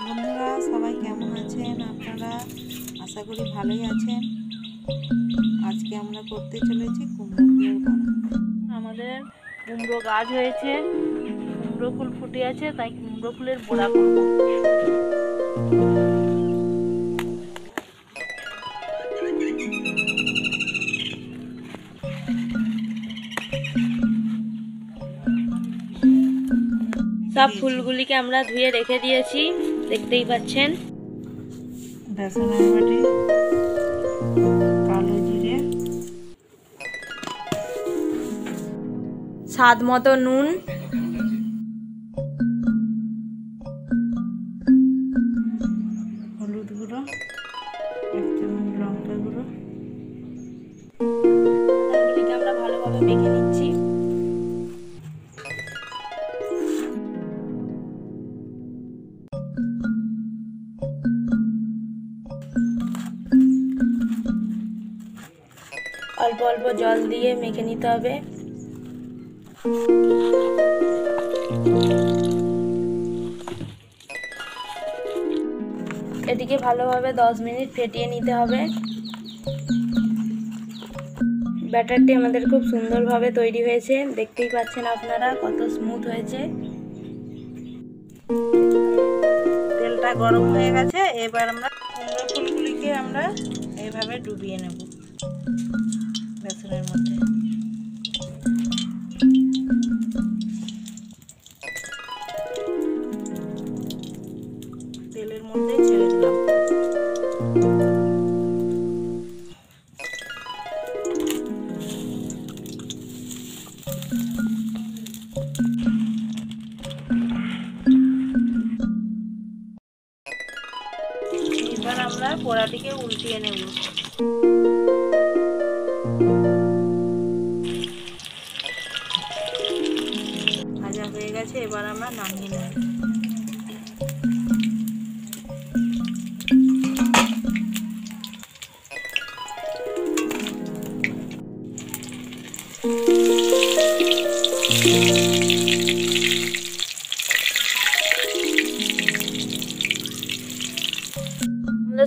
বন্ধুরা সবাই কেমন আছেন আপনারা? আশা করি ভালোই আছেন। আজকে আমরা করতে চলেছি কুমড়ো ফুলের বড়া। আমাদের কুমড়ো গাছ হয়েছে, কুমড়ো ফুল ফুটে আছে, তাই কুমড়ো ফুলের বড়া করব। সব ফুলগুলিকে আমরা ধুয়ে রেখে দিয়েছি, দেখতেই পাচ্ছেন। বেসনের বাটি, কালো জিরে, স্বাদ মতো নুন, হলুদ গুঁড়ো, 1 চামচ লঙ্কা গুঁড়ো। এগুলিকে আমরা ভালোভাবে মেখে নিচ্ছি। অল্প অল্প জল দিয়ে মেখে নিতে হবে। এটিকে ভালোভাবে 10 মিনিট ফেটিয়ে নিতে হবে। ব্যাটারটি আমাদের খুব সুন্দরভাবে তৈরি হয়েছে, দেখতেই পাচ্ছেন আপনারা কত স্মুথ হয়েছে। তেলটা গরম হয়ে গেছে, এবার আমরা কুমড়ো ফুলগুলিকে আমরা এইভাবে ডুবিয়ে নেব বেসনের মধ্যে। তেলের মধ্যে ছেড়ে দিলাম। এবার আমরা পোড়াটিকে উল্টিয়ে নেব। ভাজা হয়ে গেছে, এবার আমরা নামিয়ে নেব।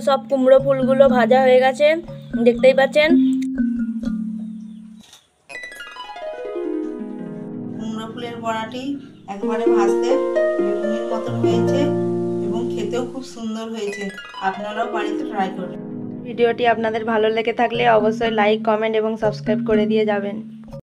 সব কুমড়ো ফুলগুলো ভাজা হয়ে গেছে, দেখতেই পাচ্ছেন। কুমড়ো ফুলের বড়াটি একবারে ভাজতে বেগুনির মতন হয়েছে এবং খেতেও খুব সুন্দর হয়েছে। আপনারাও বাড়িতে ট্রাই করবেন। ভিডিওটি আপনাদের ভালো লেগে থাকলে অবশ্যই লাইক, কমেন্ট এবং সাবস্ক্রাইব করে দিয়ে যাবেন।